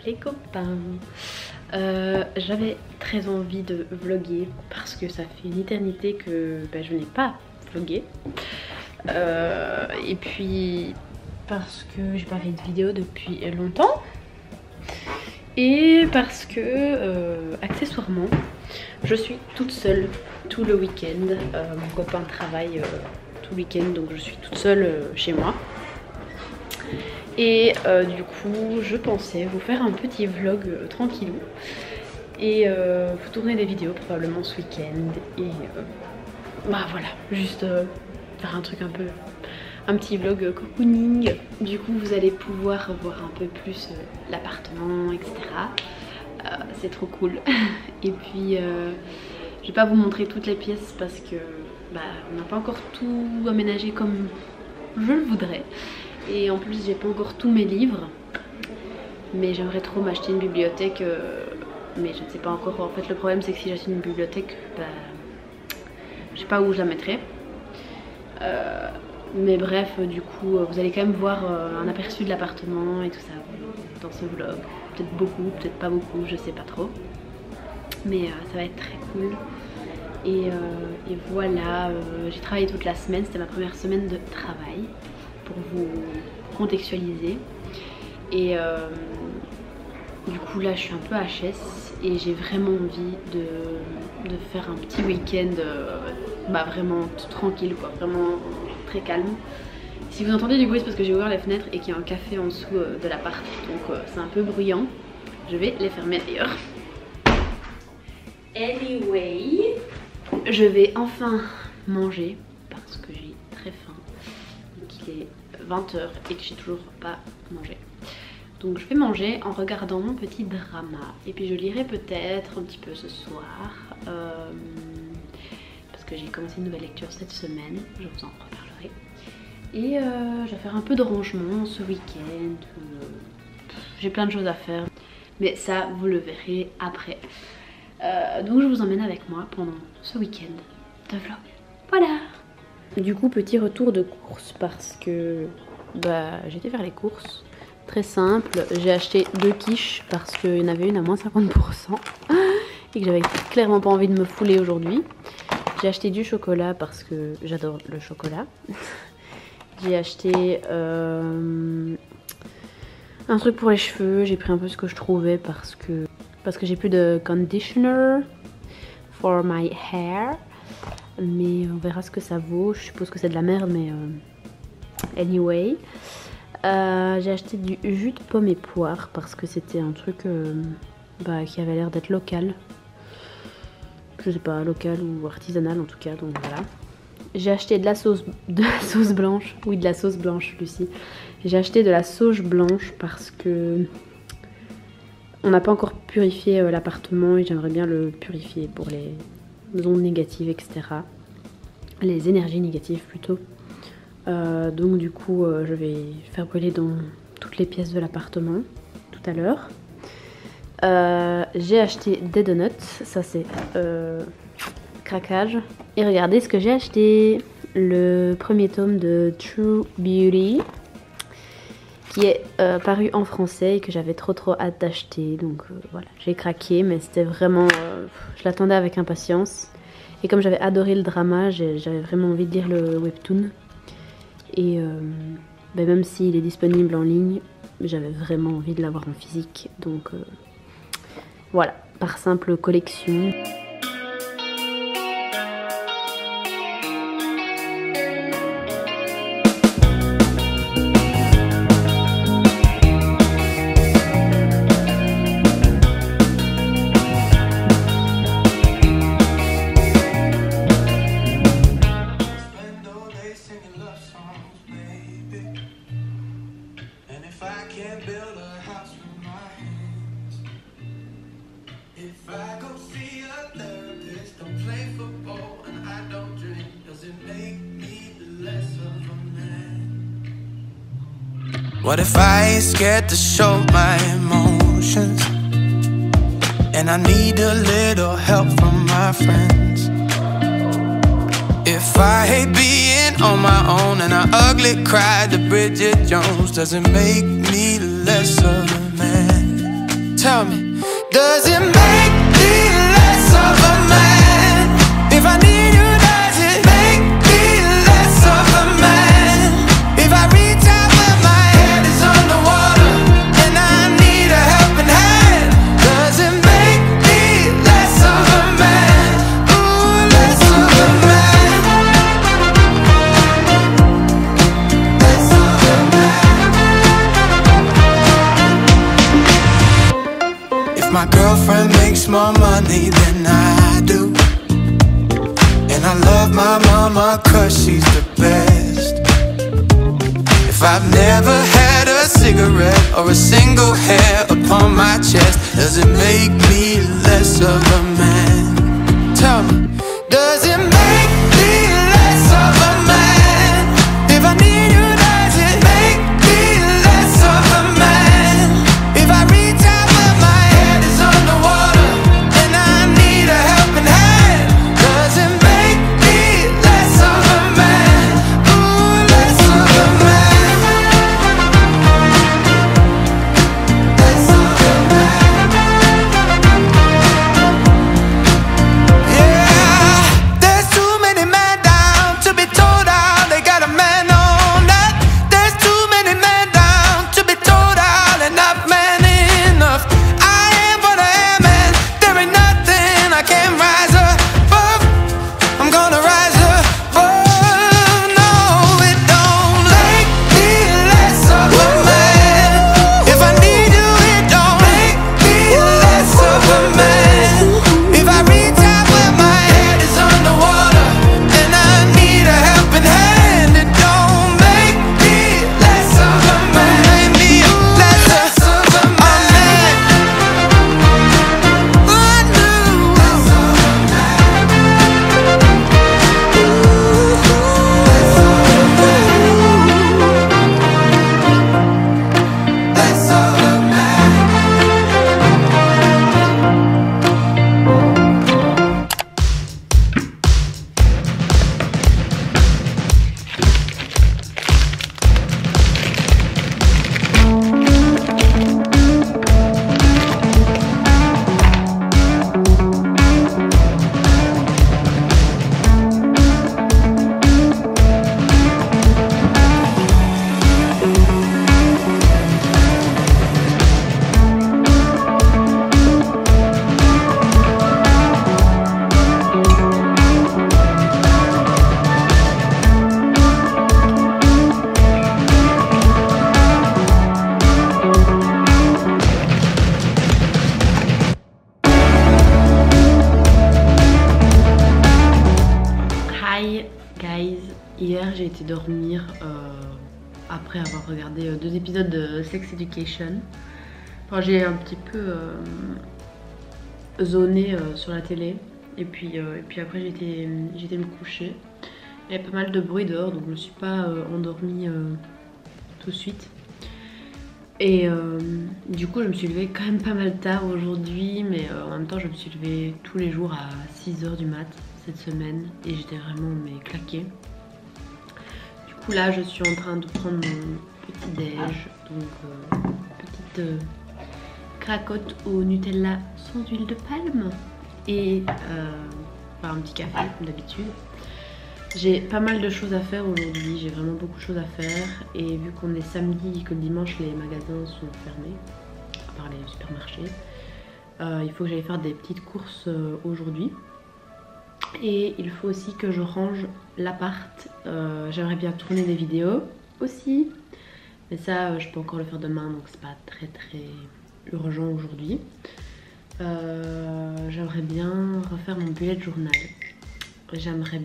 les copains. J'avais très envie de vlogger parce que ça fait une éternité que je n'ai pas vlogué. Et puis parce que j'ai pas fait de vidéo depuis longtemps. Et parce que accessoirement je suis toute seule tout le week-end. Mon copain travaille tout le week-end, donc je suis toute seule chez moi. Et du coup je pensais vous faire un petit vlog tranquillou et vous tourner des vidéos probablement ce week-end. Et bah voilà, juste faire un truc un petit vlog cocooning. Du coup vous allez pouvoir voir un peu plus l'appartement, etc. C'est trop cool. Et puis je vais pas vous montrer toutes les pièces parce que on n'a pas encore tout aménagé comme je le voudrais. Et en plus j'ai pas encore tous mes livres. Mais j'aimerais trop m'acheter une bibliothèque. Mais je ne sais pas encore. En fait le problème c'est que si j'achète une bibliothèque, je sais pas où je la mettrai. Mais bref, du coup vous allez quand même voir un aperçu de l'appartement et tout ça dans ce vlog. Peut-être beaucoup, peut-être pas beaucoup, je sais pas trop. Mais ça va être très cool. Et voilà, j'ai travaillé toute la semaine, c'était ma première semaine de travail pour vous contextualiser. Et du coup là je suis un peu HS et j'ai vraiment envie de faire un petit week-end vraiment tout tranquille quoi, vraiment très calme. Si vous entendez du bruit c'est parce que j'ai ouvert les fenêtres et qu'il y a un café en dessous de l'appart, donc c'est un peu bruyant. Je vais les fermer d'ailleurs. Anyway, je vais enfin manger parce que j'ai très faim. Donc il est 20 h et que j'ai toujours pas mangé. Donc je vais manger en regardant mon petit drama. Et puis je lirai peut-être un petit peu ce soir. Parce que j'ai commencé une nouvelle lecture cette semaine. Je vous en reparlerai. Et je vais faire un peu de rangement ce week-end. J'ai plein de choses à faire. Mais ça vous le verrez après. Donc je vous emmène avec moi pendant ce week-end de vlog. Voilà. Du coup petit retour de course parce que j'étais faire les courses. Très simple, j'ai acheté 2 quiches parce qu'il y en avait une à moins 50% et que j'avais clairement pas envie de me fouler aujourd'hui. J'ai acheté du chocolat parce que j'adore le chocolat. J'ai acheté un truc pour les cheveux, j'ai pris un peu ce que je trouvais parce que j'ai plus de conditioner for my hair. Mais on verra ce que ça vaut, je suppose que c'est de la merde mais anyway. J'ai acheté du jus de pomme et poire parce que c'était un truc qui avait l'air d'être local. Je sais pas, local ou artisanal en tout cas, donc voilà. J'ai acheté de la sauce blanche. Oui, de la sauce blanche, Lucie. J'ai acheté de la sauge blanche parce que on n'a pas encore purifié l'appartement et j'aimerais bien le purifier pour les ondes négatives, etc. Les énergies négatives plutôt. Donc du coup je vais faire brûler dans toutes les pièces de l'appartement tout à l'heure. J'ai acheté des donuts, ça c'est craquage. Et regardez ce que j'ai acheté, le premier tome de True Beauty qui est paru en français et que j'avais trop hâte d'acheter. Donc voilà, j'ai craqué mais c'était vraiment, je l'attendais avec impatience. Et comme j'avais adoré le drama, j'avais vraiment envie de lire le webtoon. Et même s'il est disponible en ligne, j'avais vraiment envie de l'avoir en physique. Donc voilà, par simple collection. What if I ain't scared to show my emotions? And I need a little help from my friends. If I hate being on my own and I ugly cried to Bridget Jones, does it make me less of a man? Tell me, does it make me less of a man? If I need you, does it make me less of a man? If I reach out but my head is underwater and I need a helping hand, does it make me less of a man? Ooh, less of a man. Less of a man. If my girlfriend makes more money than I do, and I love my mama 'cause she's the best, if I've never had a cigarette or a single hair upon my chest, does it make me less of a man? Tell me, does it make me less of a man? If I need you, does it make me less of a man? If I reach out but my head is underwater and I need a helping hand, does it make me less of a man? Ooh, less of a man. Less of a man. Yeah, there's too many men down to be told how they got a man on that. There's too many men down to be told how they're not man enough. I am what I am and there ain't nothing I can't rise above. I'm gonna rise above. No, it don't make me less of a man. If I need you, it don't make me less of a man. If I reach out but my head is underwater and I need a helping hand, it don't make me less of a man. Make me less of a man. I knew less of a man. Less of a man. Hi guys, hier j'ai été dormir après avoir regardé 2 épisodes de Sex Education. Enfin, j'ai un petit peu zoné sur la télé et puis après j'étais me coucher. Il y avait pas mal de bruit dehors donc je me suis pas endormie tout de suite. Et du coup je me suis levée quand même pas mal tard aujourd'hui, mais en même temps je me suis levée tous les jours à 6 h du mat cette semaine et j'étais vraiment claquée. Du coup là je suis en train de prendre mon petit déj, donc petite cracotte au Nutella sans huile de palme et un petit café comme d'habitude. J'ai pas mal de choses à faire aujourd'hui, j'ai vraiment beaucoup de choses à faire et vu qu'on est samedi et que le dimanche les magasins sont fermés, à part les supermarchés, il faut que j'aille faire des petites courses aujourd'hui. Et il faut aussi que je range l'appart. J'aimerais bien tourner des vidéos aussi, mais ça je peux encore le faire demain donc c'est pas très urgent aujourd'hui. J'aimerais bien refaire mon bullet journal. J'aimerais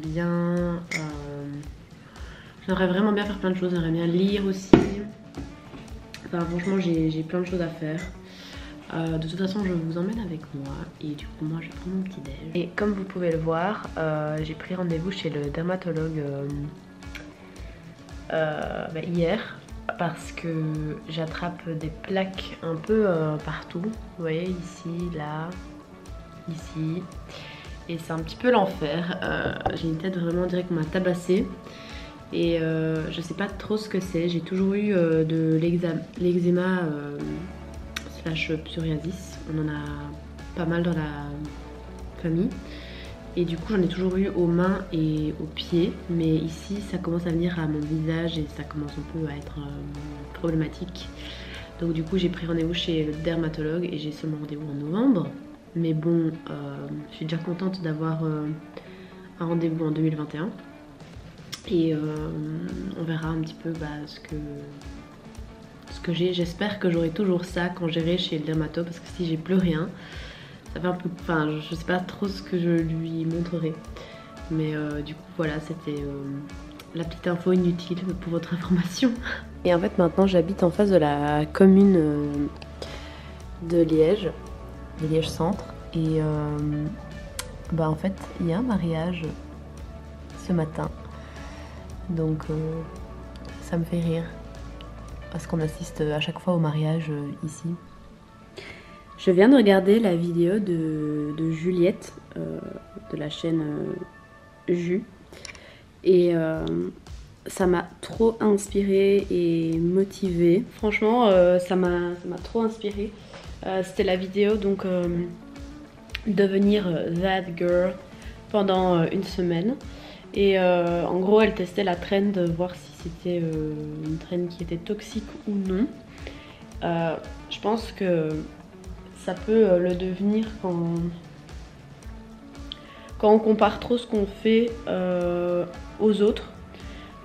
vraiment bien faire plein de choses. J'aimerais bien lire aussi. Enfin franchement j'ai plein de choses à faire. De toute façon je vous emmène avec moi et du coup moi je prends mon petit déj. Et comme vous pouvez le voir, j'ai pris rendez-vous chez le dermatologue hier parce que j'attrape des plaques un peu partout. Vous voyez ici, là, ici. Et c'est un petit peu l'enfer. J'ai une tête vraiment, on dirait qu'on m'a tabassée. Et je sais pas trop ce que c'est. J'ai toujours eu de l'eczéma slash psoriasis. on en a pas mal dans la famille. Et du coup j'en ai toujours eu aux mains et aux pieds, mais ici ça commence à venir à mon visage et ça commence un peu à être problématique. Donc du coup j'ai pris rendez-vous chez le dermatologue et j'ai seulement rendez-vous en novembre. Mais bon, je suis déjà contente d'avoir un rendez-vous en 2021. Et on verra un petit peu ce que j'ai. J'espère que j'aurai toujours ça quand j'irai chez le dermato, parce que si j'ai plus rien, ça fait un peu... Enfin, je sais pas trop ce que je lui montrerai. Mais du coup voilà, c'était la petite info inutile pour votre information. Et en fait maintenant j'habite en face de la commune de Liège Centre. Et en fait il y a un mariage ce matin. Donc ça me fait rire. Parce qu'on assiste à chaque fois au mariage ici. Je viens de regarder la vidéo de Juliette, de la chaîne Jus. Et ça m'a trop inspirée et motivée. Franchement, ça m'a trop inspirée. C'était la vidéo donc devenir that girl pendant une semaine. Et en gros, elle testait la trend, voir si c'était une trend qui était toxique ou non. Je pense que ça peut le devenir quand on compare trop ce qu'on fait aux autres.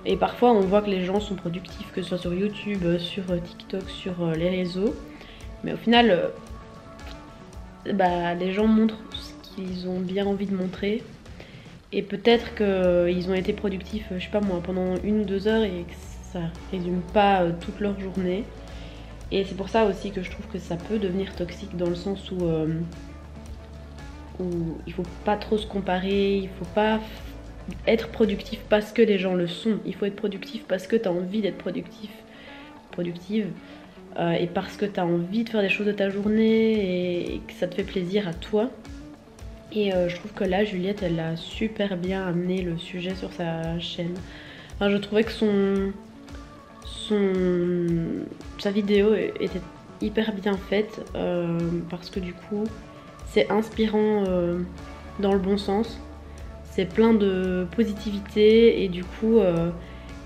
Et parfois on voit que les gens sont productifs, que ce soit sur YouTube, sur TikTok, sur les réseaux. Mais au final, les gens montrent ce qu'ils ont bien envie de montrer. Et peut-être qu'ils ont été productifs, je sais pas moi, pendant 1 ou 2 heures et que ça résume pas toute leur journée. Et c'est pour ça aussi que je trouve que ça peut devenir toxique, dans le sens où il faut pas trop se comparer, il faut pas être productif parce que les gens le sont. Il faut être productif parce que tu as envie d'être productive, et parce que tu as envie de faire des choses de ta journée et que ça te fait plaisir à toi. Et je trouve que là, Juliette, elle a super bien amené le sujet sur sa chaîne. Enfin, je trouvais que sa vidéo était hyper bien faite, parce que du coup, c'est inspirant dans le bon sens. C'est plein de positivité et du coup,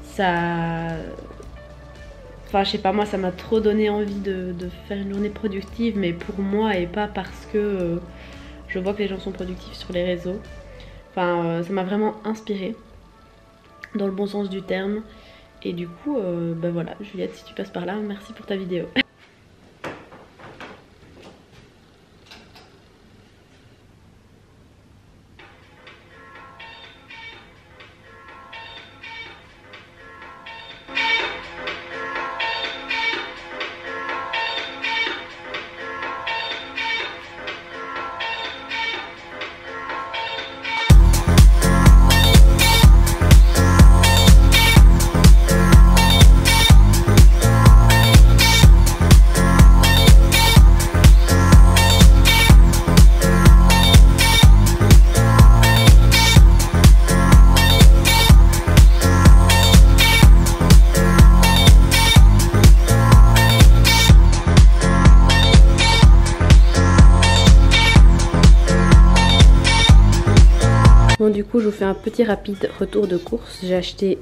ça... Enfin, je sais pas, moi, ça m'a trop donné envie de faire une journée productive, mais pour moi et pas parce que... je vois que les gens sont productifs sur les réseaux. Enfin, ça m'a vraiment inspirée, dans le bon sens du terme. Et du coup, voilà, Juliette, si tu passes par là, merci pour ta vidéo. Bon, du coup, je vous fais un petit rapide retour de course. J'ai acheté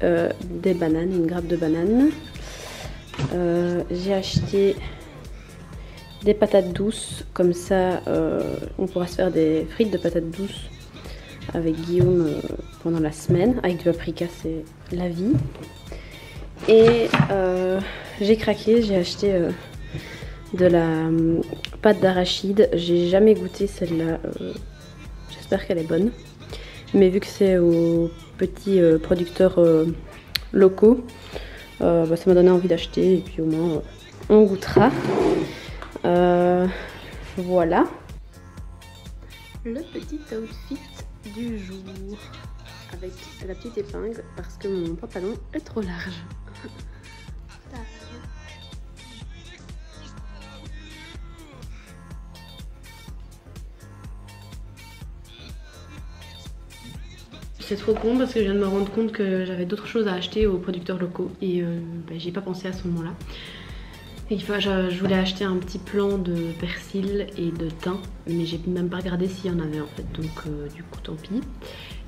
des bananes, une grappe de bananes. J'ai acheté des patates douces. Comme ça, on pourra se faire des frites de patates douces avec Guillaume pendant la semaine. Avec du paprika, c'est la vie. Et j'ai craqué, j'ai acheté de la pâte d'arachide. J'ai jamais goûté celle-là. J'espère qu'elle est bonne. Mais vu que c'est aux petits producteurs locaux, ça m'a donné envie d'acheter. Et puis au moins, on goûtera. Voilà. Le petit outfit du jour. Avec la petite épingle parce que mon pantalon est trop large. C'est trop con parce que je viens de me rendre compte que j'avais d'autres choses à acheter aux producteurs locaux et j'y ai pas pensé à ce moment-là. Et je voulais acheter un petit plant de persil et de thym, mais j'ai même pas regardé s'il y en avait en fait, donc du coup tant pis.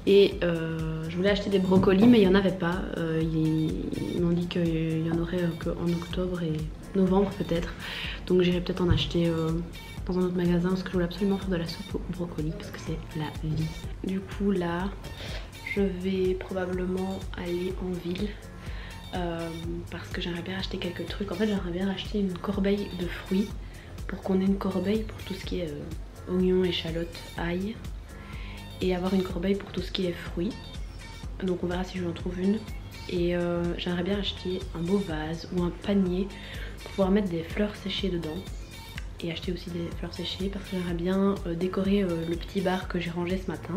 Et je voulais acheter des brocolis, mais il n'y en avait pas. Ils m'ont dit qu'il y en aurait qu'en octobre et novembre peut-être. Donc j'irai peut-être en acheter dans un autre magasin parce que je voulais absolument faire de la soupe au brocoli parce que c'est la vie. Du coup là, je vais probablement aller en ville. Parce que j'aimerais bien acheter quelques trucs. En fait j'aimerais bien acheter une corbeille de fruits pour qu'on ait une corbeille pour tout ce qui est oignons, échalotes, ail, et avoir une corbeille pour tout ce qui est fruits. Donc on verra si je en trouve une. Et j'aimerais bien acheter un beau vase ou un panier pour pouvoir mettre des fleurs séchées dedans. Et acheter aussi des fleurs séchées parce que j'aimerais bien décorer le petit bar que j'ai rangé ce matin.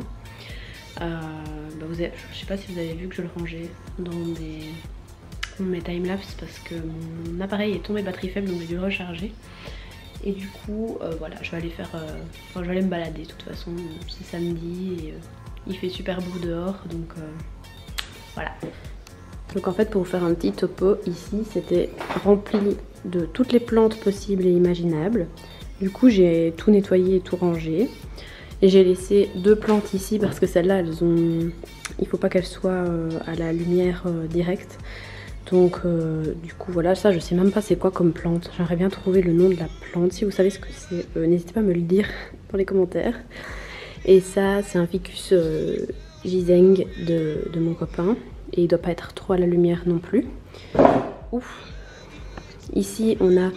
Je sais pas si vous avez vu que je le rangeais dans mes timelapse parce que mon appareil est tombé batterie faible, donc j'ai dû le recharger. Et du coup voilà, je vais aller faire je vais aller me balader de toute façon, c'est samedi et il fait super beau dehors, donc voilà. Donc en fait pour vous faire un petit topo, ici c'était rempli de toutes les plantes possibles et imaginables. Du coup j'ai tout nettoyé et tout rangé. Et j'ai laissé 2 plantes ici parce que celles-là il faut pas qu'elles soient à la lumière directe. Donc du coup voilà, ça je sais même pas c'est quoi comme plante. J'aimerais bien trouver le nom de la plante. Si vous savez ce que c'est, n'hésitez pas à me le dire dans les commentaires. Et ça c'est un ficus giseng de mon copain. Et il doit pas être trop à la lumière non plus. Ouf. Ici on a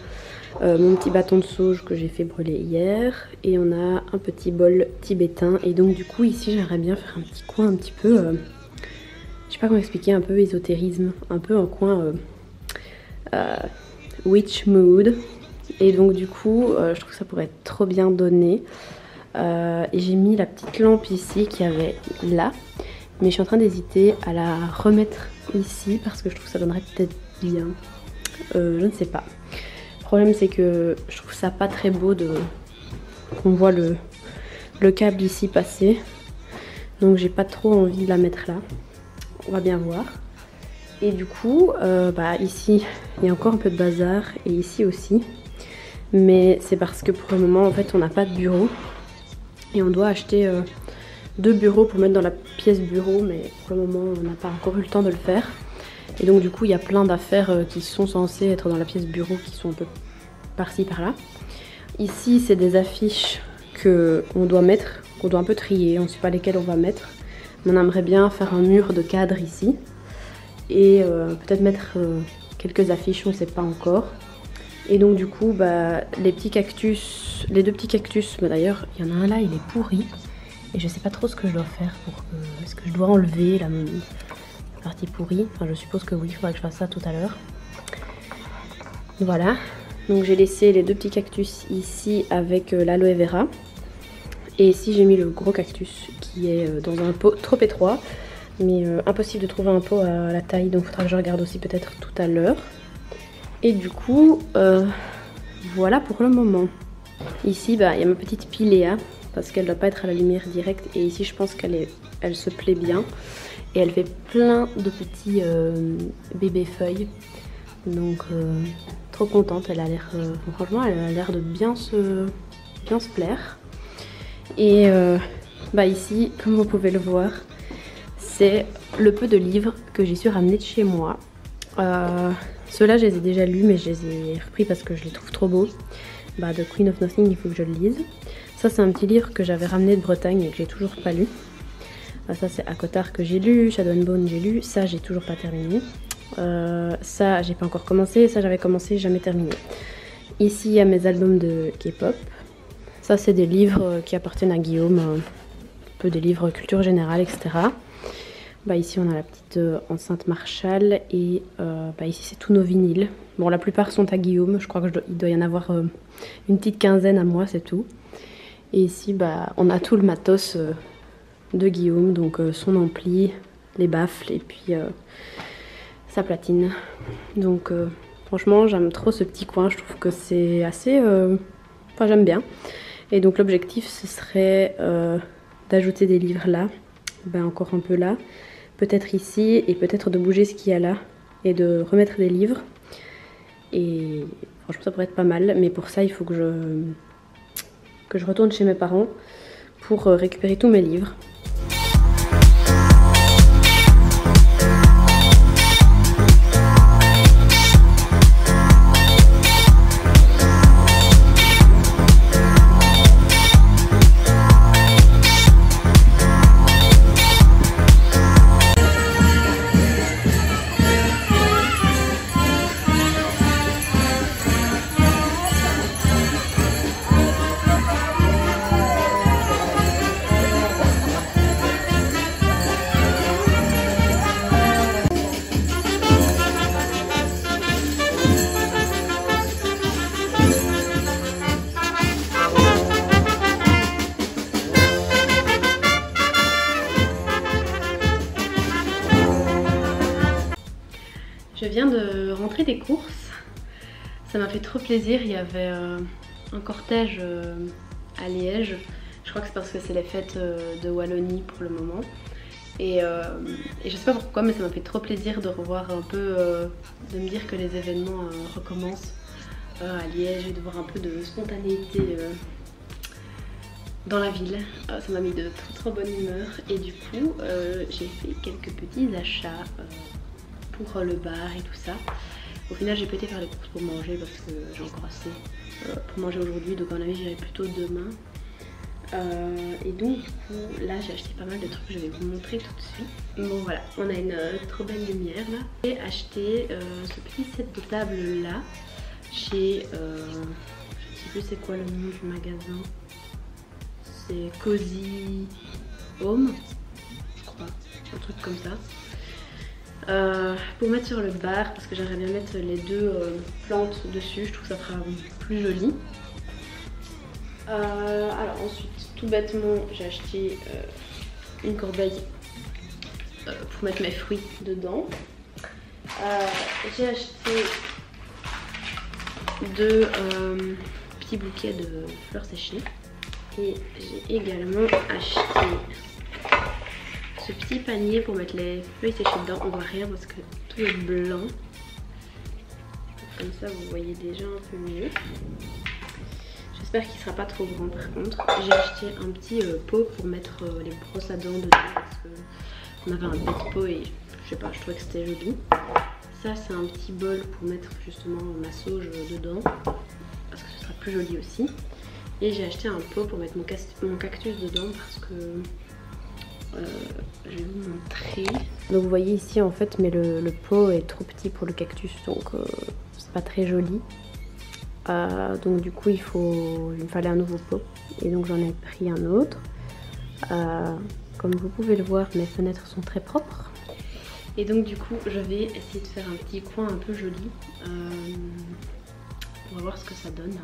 mon petit bâton de sauge que j'ai fait brûler hier. Et on a un petit bol tibétain. Et donc du coup ici j'aimerais bien faire un petit coin un petit peu... je sais pas comment expliquer, un peu ésotérisme, un peu en coin witch mood. Et donc du coup, je trouve que ça pourrait être trop bien donné. Et j'ai mis la petite lampe ici qu'il y avait là. Mais je suis en train d'hésiter à la remettre ici parce que je trouve que ça donnerait peut-être bien. Je ne sais pas. Le problème c'est que je trouve ça pas très beau qu'on voit le câble ici passer. Donc j'ai pas trop envie de la mettre là. On va bien voir. Et du coup, ici, il y a encore un peu de bazar. Et ici aussi. Mais c'est parce que pour le moment, en fait, on n'a pas de bureau. Et on doit acheter 2 bureaux pour mettre dans la pièce bureau. Mais pour le moment, on n'a pas encore eu le temps de le faire. Et donc, du coup, il y a plein d'affaires qui sont censées être dans la pièce bureau qui sont un peu par-ci, par-là. Ici, c'est des affiches qu'on doit mettre, qu'on doit un peu trier. On ne sait pas lesquelles on va mettre. On aimerait bien faire un mur de cadre ici et peut-être mettre quelques affiches, on ne sait pas encore. Et donc du coup les petits cactus, les 2 petits cactus, d'ailleurs il y en a un là, il est pourri et je sais pas trop ce que je dois faire est-ce que je dois enlever la partie pourrie? Enfin je suppose que oui, il faudrait que je fasse ça tout à l'heure. Voilà, donc j'ai laissé les 2 petits cactus ici avec l'aloe vera. Et ici j'ai mis le gros cactus qui est dans un pot trop étroit. Mais impossible de trouver un pot à la taille. Donc il faudra que je regarde aussi peut-être tout à l'heure. Et du coup, voilà pour le moment. Ici, il y a ma petite Pilea. Parce qu'elle ne doit pas être à la lumière directe. Et ici, je pense qu'elle se plaît bien. Et elle fait plein de petits bébés feuilles. Donc trop contente. Elle a l'air, franchement, elle a l'air de bien se plaire. Et ici, comme vous pouvez le voir, c'est le peu de livres que j'ai su ramener de chez moi. Ceux-là, je les ai déjà lus, mais je les ai repris parce que je les trouve trop beaux. The Queen of Nothing, il faut que je le lise. Ça, c'est un petit livre que j'avais ramené de Bretagne et que j'ai toujours pas lu. Ça, c'est Akotar que j'ai lu, Shadow and Bone j'ai lu. Ça, j'ai toujours pas terminé. Ça, j'ai pas encore commencé. Ça, j'avais commencé, jamais terminé. Ici, il y a mes albums de K-pop. Ça, c'est des livres qui appartiennent à Guillaume, un peu des livres culture générale, etc. Ici, on a la petite enceinte Marshall et ici, c'est tous nos vinyles. Bon, la plupart sont à Guillaume. Je crois qu'il doit y en avoir une petite quinzaine à moi, c'est tout. Et ici, on a tout le matos de Guillaume, donc son ampli, les baffles et puis sa platine. Donc, franchement, j'aime trop ce petit coin. Je trouve que c'est assez... Enfin, j'aime bien. Et donc l'objectif ce serait d'ajouter des livres là, encore un peu là, peut-être ici et peut-être de bouger ce qu'il y a là et de remettre des livres. Et franchement ça pourrait être pas mal, mais pour ça il faut que je retourne chez mes parents pour récupérer tous mes livres. Je viens de rentrer des courses, ça m'a fait trop plaisir, il y avait un cortège à Liège, je crois que c'est parce que c'est les fêtes de Wallonie pour le moment. Et je sais pas pourquoi, mais ça m'a fait trop plaisir de revoir un peu, de me dire que les événements recommencent à Liège et de voir un peu de spontanéité dans la ville. Ça m'a mis de trop bonne humeur et du coup j'ai fait quelques petits achats pour le bar et tout ça. Au final j'ai pas été faire les courses pour manger parce que j'ai encore assez pour manger aujourd'hui, donc à mon avis j'irai plutôt demain. Et donc du coup là j'ai acheté pas mal de trucs que je vais vous montrer tout de suite. Bon voilà, on a une trop belle lumière là. J'ai acheté ce petit set de table là chez je sais plus c'est quoi le nom du magasin, c'est Cozy Home je crois, un truc comme ça. Pour mettre sur le bar parce que j'aimerais bien mettre les deux plantes dessus, je trouve que ça fera plus joli. Alors ensuite tout bêtement j'ai acheté une corbeille pour mettre mes fruits dedans. J'ai acheté deux petits bouquets de fleurs séchées et j'ai également acheté ce petit panier pour mettre les feuilles séchées dedans. On voit rien parce que tout est blanc, comme ça vous voyez déjà un peu mieux. J'espère qu'il sera pas trop grand par contre. J'ai acheté un petit pot pour mettre les brosses à dents dedans parce qu'on avait un petit pot et je sais pas, je trouvais que c'était joli. Ça c'est un petit bol pour mettre justement ma sauge dedans parce que ce sera plus joli aussi. Et j'ai acheté un pot pour mettre mon cactus dedans parce que je vais vous montrer. Donc vous voyez ici en fait, mais le pot est trop petit pour le cactus, donc c'est pas très joli. Donc du coup il me fallait un nouveau pot et donc j'en ai pris un autre. Comme vous pouvez le voir, mes fenêtres sont très propres. Et donc du coup je vais essayer de faire un petit coin un peu joli. On va voir ce que ça donne.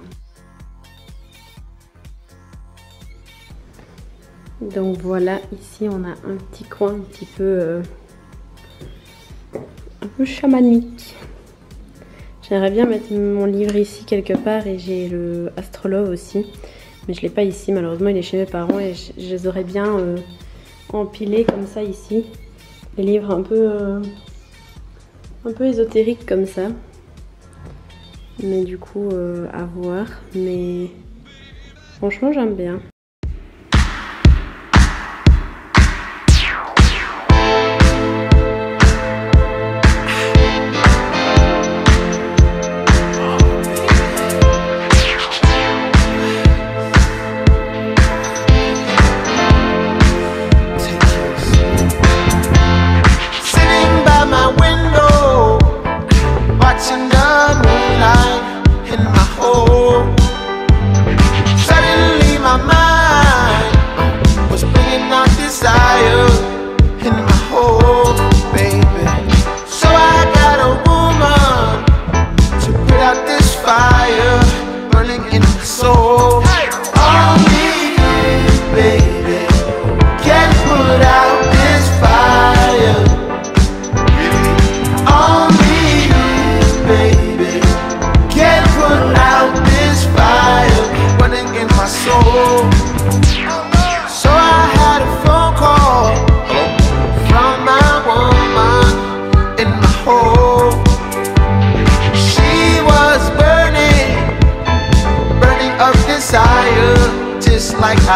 Donc voilà, ici on a un petit coin un petit peu chamanique. J'aimerais bien mettre mon livre ici quelque part et j'ai le Astrolove aussi. Mais je ne l'ai pas ici, malheureusement il est chez mes parents et je les aurais bien empilés comme ça ici. Les livres un peu ésotériques comme ça. Mais du coup à voir. Mais franchement j'aime bien. My mind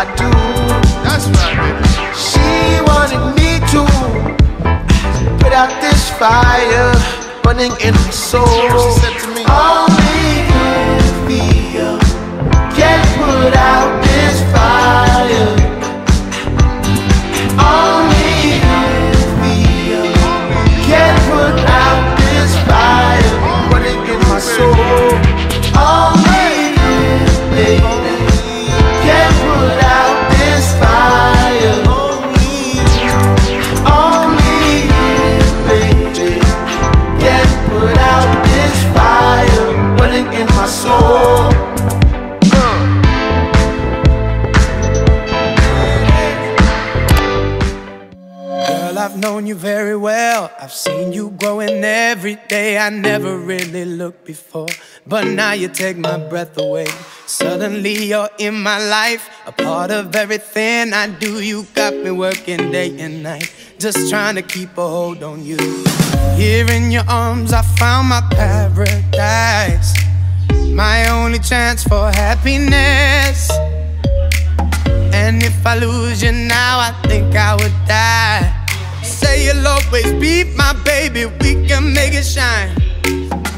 I do. That's right, baby. She wanted me to put out this fire burning in my soul. She said to me, only if you can put out this fire. Only if you can put out this fire burning in my soul. Only if, baby, can put out this fire. Only if, baby, can put out this fire burning in my soul. Girl, I've known you very well. I've seen you growing every day. I never really looked before, but now you take my breath away. Suddenly you're in my life, a part of everything I do. You got me working day and night, just trying to keep a hold on you. Here in your arms I found my paradise, my only chance for happiness. And if I lose you now, I think I would die. Say you'll always be my baby, we can make it shine.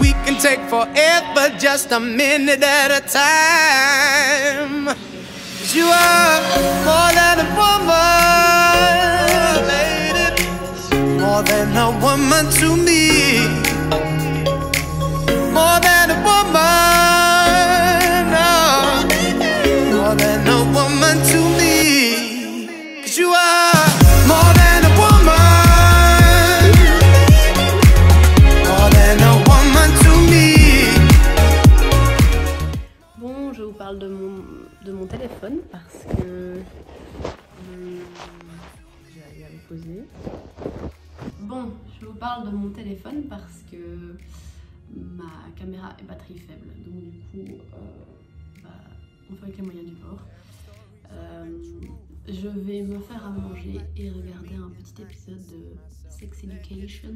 We can take forever, just a minute at a time. 'Cause you are more than a woman, lady, more than a woman to me, more than a woman, oh, more than a woman to me. 'Cause you are more than a woman. De mon téléphone parce que j'allais le poser. Bon, je vous parle de mon téléphone parce que ma caméra est batterie faible, donc du coup on fait avec les moyens du bord. Je vais me faire à manger et regarder un petit épisode de Sex Education.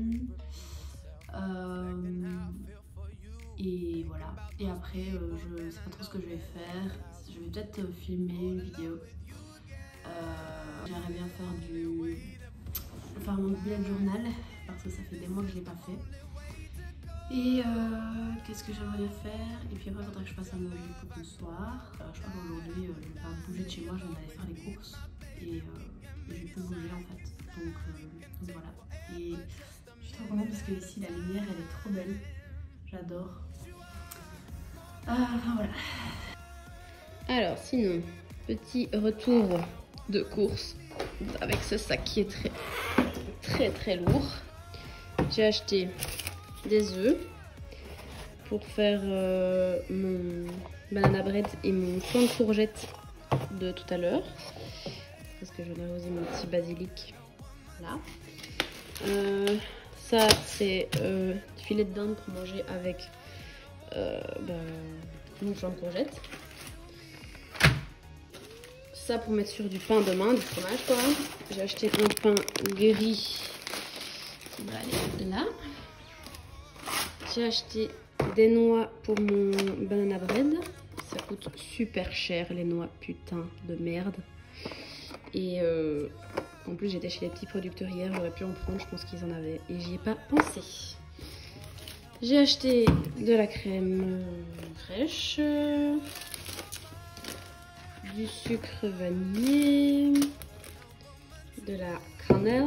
Et voilà. Et après, je sais pas trop ce que je vais faire. Je vais peut-être filmer une vidéo. J'aimerais bien faire mon bullet journal parce que ça fait des mois que je l'ai pas fait. Et qu'est-ce que j'aimerais bien faire? Et puis après, il faudrait que je fasse à manger pour le soir. Je crois qu'aujourd'hui, je vais pas bouger de chez moi, je vais aller faire les courses. Et je vais plus bouger en fait. Donc voilà. Et je suis trop contente parce que ici, la lumière, elle est trop belle. J'adore. Enfin voilà. Alors sinon, petit retour de course avec ce sac qui est très lourd. J'ai acheté des œufs pour faire mon banana bread et mon flan de courgette de tout à l'heure. Parce que je viens d'arroser mon petit basilic. Là. Ça c'est du filet de dinde pour manger avec mon flan de courgette. Ça pour mettre sur du pain de main, du fromage quoi. J'ai acheté un pain gris. On va aller là. J'ai acheté des noix pour mon banana bread. Ça coûte super cher les noix, putain de merde. Et en plus j'étais chez les petits producteurs hier, j'aurais pu en prendre, je pense qu'ils en avaient et j'y ai pas pensé. J'ai acheté de la crème fraîche, du sucre vanillé, de la cannelle,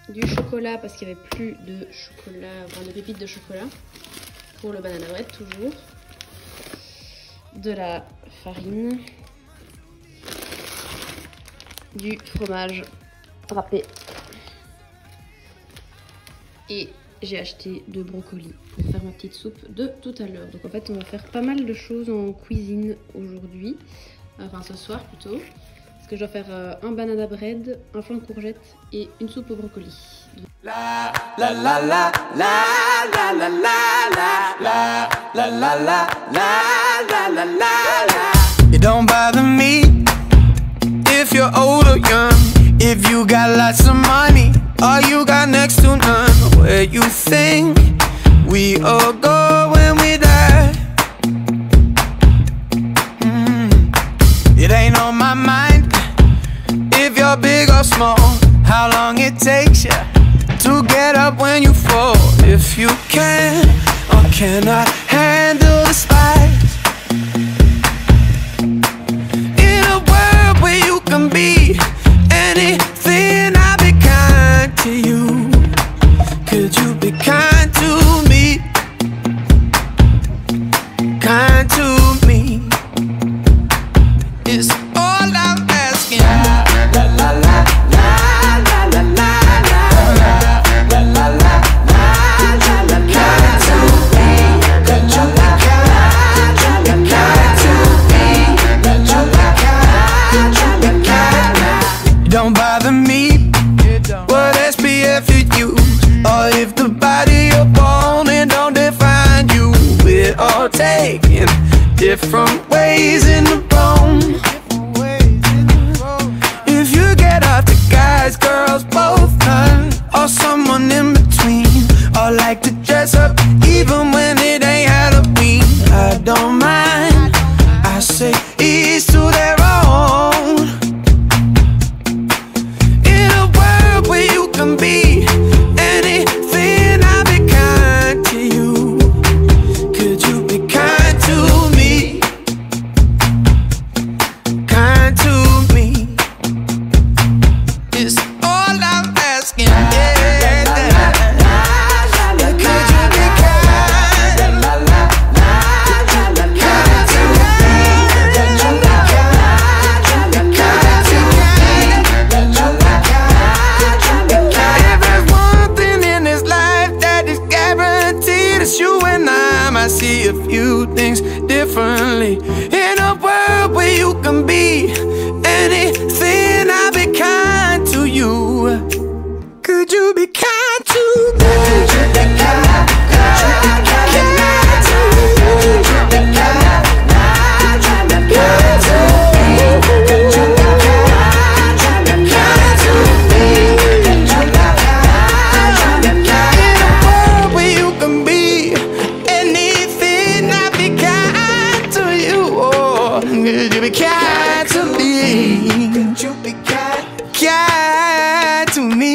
du chocolat parce qu'il n'y avait plus de chocolat, enfin de pépites de chocolat pour le banana bread toujours, de la farine, du fromage râpé et j'ai acheté de brocoli pour faire ma petite soupe de tout à l'heure. Donc en fait on va faire pas mal de choses en cuisine aujourd'hui, enfin ce soir plutôt, parce que je dois faire un banana bread, un flan de courgette et une soupe au brocoli. La la la la la la la la la la la la la la la la. It don't bother me if you're old or young, if you got lots of money or you got next to none. Where you think we all go when we die? my mind. If you're big or small, how long it takes you to get up when you fall. If you can or cannot handle the spice. In a world where you can be anything, I'll be kind to you. Could you be kind to me? Kind to me. It's all I'm asking. La la la la la la la la la la la la. Kind to me. Could you be kind to me? Could you be kind? Don't bother me. What SPF you use, or if the body you're born in don't define you. We're all taking different ways in the bone. If you get off the guys, girls, both none, or someone in between, or like to dress up even when it ain't Halloween, I don't mind. I say each to their own. In a world where you can be anything, I'll be kind to you. Could you be kind to me? Kind to me. It's all I'm asking. Yeah. Could you be kind? Kind to me. Could you be kind? Kind to me. If there's one thing in this life that is guaranteed, it's you and I might see a few things differently. In a world where you can be anything, I'll be kind to you. Could you be kind to me? Could you be kind? Could you be kind to me? Could you be kind? Kind to me. Could you be kind? Kind to me. Could you be kind? In a world where you can be anything, I'll be kind to you. Oh, could you be kind to me? Could you be kind? Kind to me.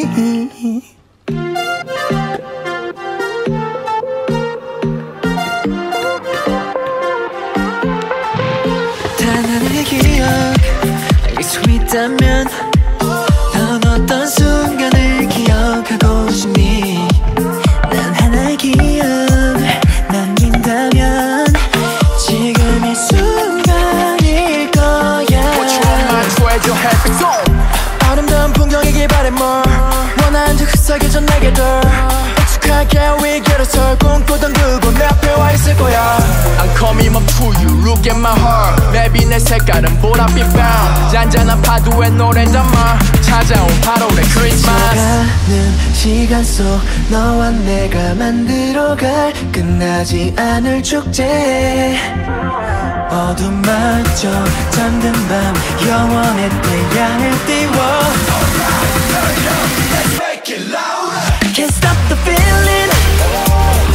단 하나의 기억 알 수 있다면 넌 어떤 순간을 기억하고 싶니? 난 하나의 기억 남긴다면 지금 이 순간일 거야. 아름다운 풍경이길 바래 뭘 원하는 듯 흡사해져 내게들 익숙하게 위기로서 꿈꾸던 그곳 내 앞에 와 있을 거야. I'm coming up to you, look at my heart. maybe 내 색깔은 보랏빛 밤 잔잔한 파도에 노래 담아 찾아온 8월의 크리스마스. 가는 시간 속 너와 내가 만들어갈 끝나지 않을 축제. 어둠마저 잠든 밤 영원의 태양을 띄워. Can't stop the feeling.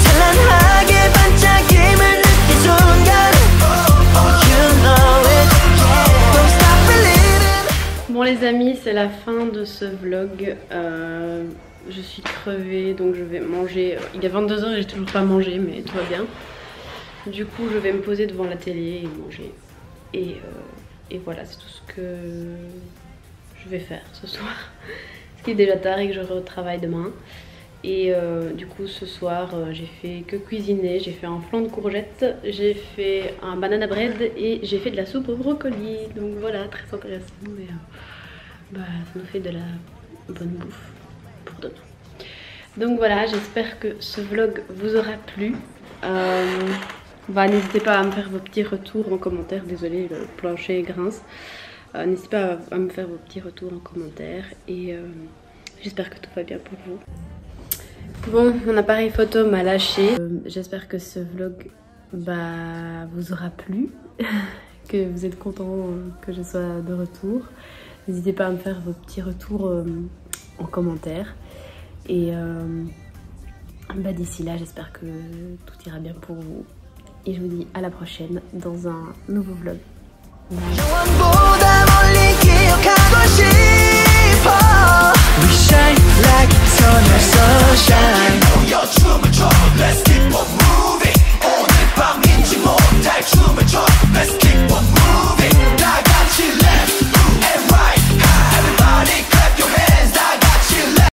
찬란하게 반짝임을 느낀 순간. You know it. Don't stop believing. Bon les amis, c'est la fin de ce vlog. Je suis crevée donc je vais manger. Il est 22 h et j'ai toujours pas mangé mais tout va bien. Du coup je vais me poser devant la télé et manger. Et voilà, c'est tout ce que je vais faire ce soir. Ce qui est déjà tard et que je retravaille demain. Et du coup ce soir j'ai fait que cuisiner. J'ai fait un flan de courgettes, j'ai fait un banana bread et j'ai fait de la soupe au brocoli. Donc voilà, très intéressant mais ça nous fait de la bonne bouffe pour demain. Donc voilà, j'espère que ce vlog vous aura plu. N'hésitez pas à me faire vos petits retours en commentaire. Désolée, le plancher grince. N'hésitez pas à me faire vos petits retours en commentaire. Et j'espère que tout va bien pour vous. Bon, mon appareil photo m'a lâché. J'espère que ce vlog vous aura plu. Que vous êtes contents que je sois de retour. N'hésitez pas à me faire vos petits retours en commentaire. Et d'ici là, j'espère que tout ira bien pour vous. Et je vous dis à la prochaine dans un nouveau vlog. Bye. 싶어 We shine